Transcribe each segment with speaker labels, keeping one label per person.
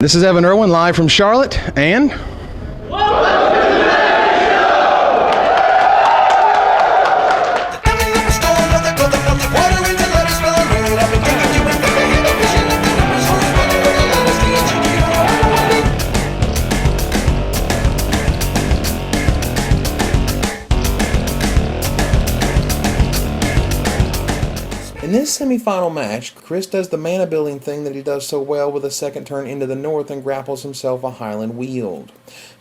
Speaker 1: This is Evan Irwin live from Charlotte, and
Speaker 2: in this semifinal match, Chris does the mana building thing that he does so well with a second turn into the north and grapples himself a Highland Weald.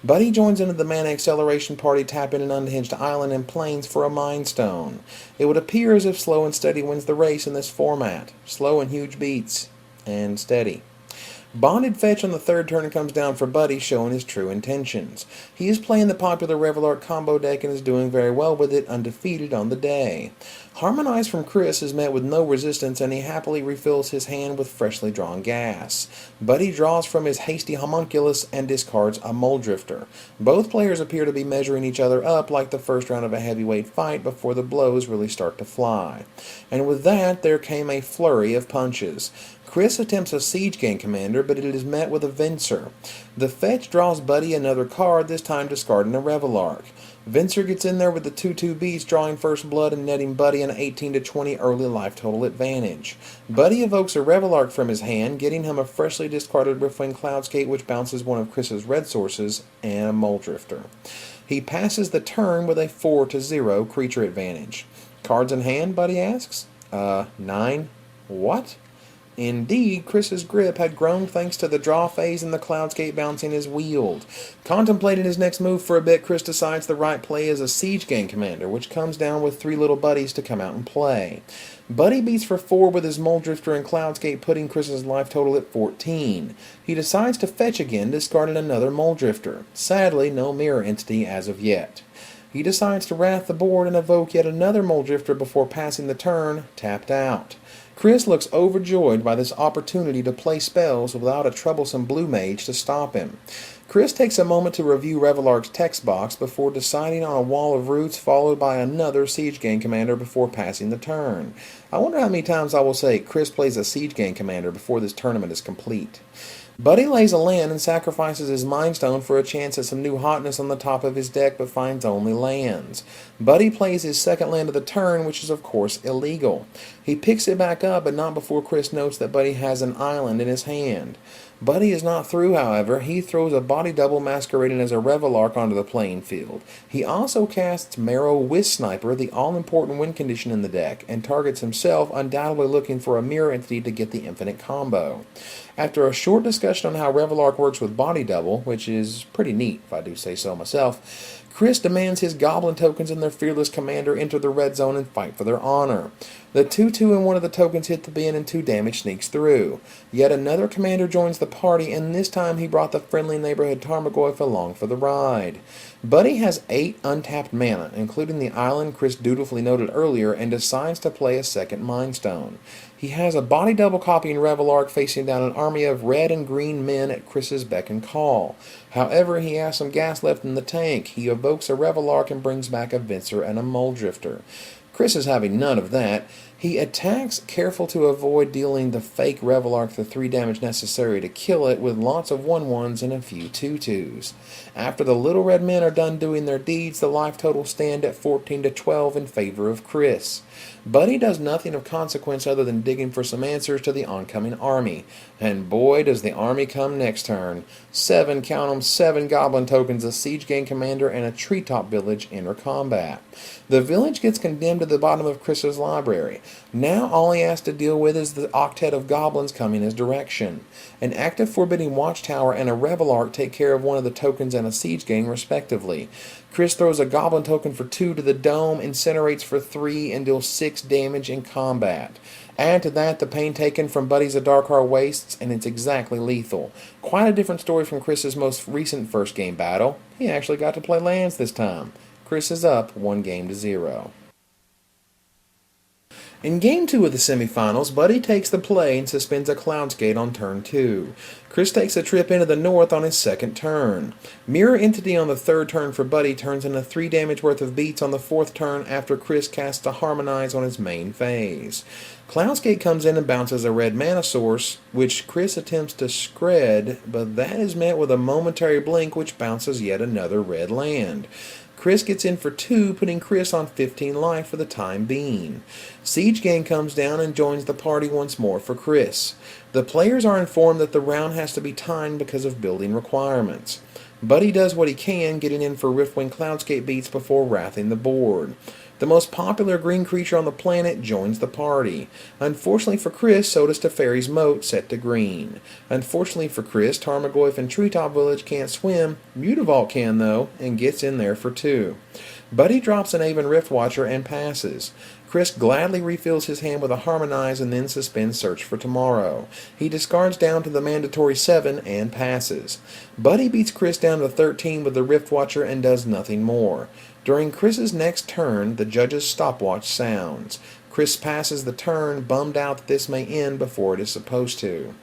Speaker 2: Buddy joins into the mana acceleration party, tapping an unhinged island and plains for a Mind Stone. It would appear as if Slow and Steady wins the race in this format. Slow and huge beats, and Steady. Bonded Fetch on the third turn comes down for Buddy, showing his true intentions. He is playing the popular Reveillark Combo deck and is doing very well with it, undefeated on the day. Harmonize from Chris is met with no resistance, and he happily refills his hand with freshly drawn gas. Buddy draws from his hasty homunculus and discards a Mole Drifter. Both players appear to be measuring each other up like the first round of a heavyweight fight before the blows really start to fly. And with that, there came a flurry of punches. Chris attempts a Siege Gang Commander, but it is met with a Venser. The Fetch draws Buddy another card, this time discarding a Reveillark. Venser gets in there with the 2/2 beast, drawing first blood and netting Buddy an 18 to 20 early life total advantage. Buddy evokes a Reveillark from his hand, getting him a freshly discarded Riftwing Cloudscape, which bounces one of Chris's red sources, and a Mole Drifter. He passes the turn with a 4-0 creature advantage. Cards in hand, Buddy asks. 9. What? Indeed, Chris's grip had grown thanks to the draw phase and the Cloudscape bouncing his Weald. Contemplating his next move for a bit, Chris decides the right play is a Siege Gang Commander, which comes down with 3 little buddies to come out and play. Buddy beats for 4 with his Mole Drifter and Cloudscape, putting Chris's life total at 14. He decides to fetch again, discarding another Mole Drifter. Sadly, no mirror entity as of yet. He decides to wrath the board and evoke yet another Mole Drifter before passing the turn, tapped out. Chris looks overjoyed by this opportunity to play spells without a troublesome blue mage to stop him. Chris takes a moment to review Reveillark's text box before deciding on a Wall of Roots, followed by another Siege Gang Commander before passing the turn. I wonder how many times I will say Chris plays a Siege Gang Commander before this tournament is complete. Buddy lays a land and sacrifices his Mind Stone for a chance at some new hotness on the top of his deck, but finds only lands. Buddy plays his second land of the turn, which is of course illegal. He picks it back up, but not before Chris notes that Buddy has an island in his hand. Buddy is not through, however. He throws a body double masquerading as a Reveillark onto the playing field. He also casts Marrow Wisp Sniper, the all-important win condition in the deck, and targets himself, undoubtedly looking for a mirror entity to get the infinite combo. After a short discussion on how Reveillark works with body double, which is pretty neat if I do say so myself, Chris demands his Goblin tokens and their fearless commander enter the red zone and fight for their honor. The 2/2 and one of the tokens hit the bin and 2 damage sneaks through. Yet another commander joins the party, and this time he brought the friendly neighborhood Tarmogoyf along for the ride. Buddy has 8 untapped mana, including the island Chris dutifully noted earlier, and decides to play a second Mind Stone. He has a body double copying Reveillark facing down an army of red and green men at Chris's beck and call. However, he has some gas left in the tank. He evokes a Reveillark and brings back a Venser and a Mole Drifter. Chris is having none of that. He attacks, careful to avoid dealing the fake Reveillark the 3 damage necessary to kill it, with lots of 1/1s and a few 2/2s. After the little red men are done doing their deeds, the life total stand at 14 to 12 in favor of Chris. Buddy does nothing of consequence other than digging for some answers to the oncoming army. And boy, does the army come next turn. 7, count 'em, 7 Goblin tokens, a Siege Gang Commander, and a Treetop Village enter combat. The village gets condemned to the bottom of Chris's library. Now all he has to deal with is the octet of goblins coming his direction. An active Forbidding Watchtower and a Reveillark take care of one of the tokens and a Siege Gang respectively. Chris throws a Goblin token for 2 to the dome, incinerates for 3, and deals 6 damage in combat. Add to that the pain taken from Buddy's Adarkar Wastes, and it's exactly lethal. Quite a different story from Chris's most recent first game battle. He actually got to play lands this time. Chris is up 1-0. In Game 2 of the semifinals, Buddy takes the play and suspends a Cloudskate on turn 2. Chris takes a trip into the north on his second turn. Mirror Entity on the third turn for Buddy turns into 3 damage worth of beats on the fourth turn after Chris casts a Harmonize on his main phase. Cloudskate comes in and bounces a red mana source, which Chris attempts to scred, but that is met with a momentary blink which bounces yet another red land. Chris gets in for 2, putting Chris on 15 life for the time being. Siege Gang comes down and joins the party once more for Chris. The players are informed that the round has to be timed because of building requirements. Buddy does what he can, getting in for Riftwing Cloudscape beats before wrathing the board. The most popular green creature on the planet joins the party. Unfortunately for Chris, so does Teferi's Moat, set to green. Unfortunately for Chris, Tarmogoyf and Treetop Village can't swim. Mutavault can, though, and gets in there for 2. Buddy drops an Aven Riftwatcher and passes. Chris gladly refills his hand with a Harmonize and then suspends Search for Tomorrow. He discards down to the mandatory 7 and passes. Buddy beats Chris down to 13 with the Riftwatcher and does nothing more. During Chris's next turn, the judge's stopwatch sounds. Chris passes the turn, bummed out that this may end before it is supposed to.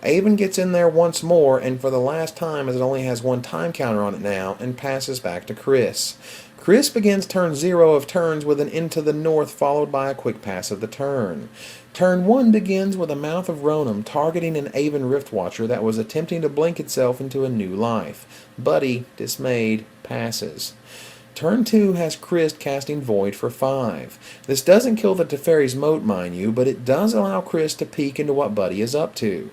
Speaker 2: Aven gets in there once more, and for the last time, as it only has 1 time counter on it now, and passes back to Chris. Chris begins turn 0 of turns with an Into the North followed by a quick pass of the turn. Turn 1 begins with a Mouth of Ronan targeting an Aven Riftwatcher that was attempting to blink itself into a new life. Buddy, dismayed, passes. Turn 2 has Chris casting Void for 5. This doesn't kill the Teferi's Moat, mind you, but it does allow Chris to peek into what Buddy is up to.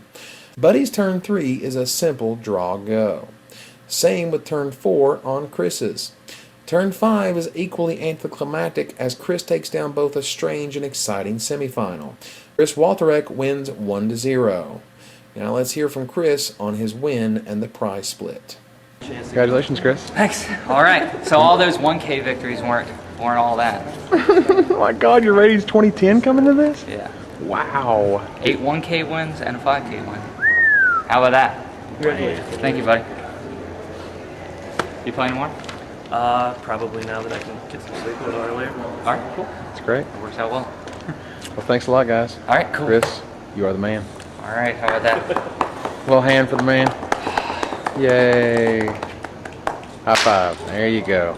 Speaker 2: Buddy's turn 3 is a simple draw-go. Same with turn 4 on Chris's. Turn 5 is equally anticlimactic as Chris takes down both a strange and exciting semifinal. Chris Woltereck wins 1-0. Now let's hear from Chris on his win and the prize split.
Speaker 1: Congratulations, Chris.
Speaker 3: Thanks. All right. So all those 1K victories weren't all that.
Speaker 1: Oh my God, your rating's 2010 coming to this?
Speaker 3: Yeah.
Speaker 1: Wow.
Speaker 3: 8 1K wins and a 5K win. How about that?
Speaker 4: Congratulations.
Speaker 3: Thank you, buddy. You playing more?
Speaker 4: Probably now that I can get some sleep a little earlier.
Speaker 3: All right. Cool.
Speaker 1: That's great.
Speaker 3: That works out well.
Speaker 1: Well, thanks a lot, guys.
Speaker 3: All right. Cool.
Speaker 1: Chris, you are the man.
Speaker 3: All right. How about that?
Speaker 1: Little hand for the man. Yay. High five. There you go.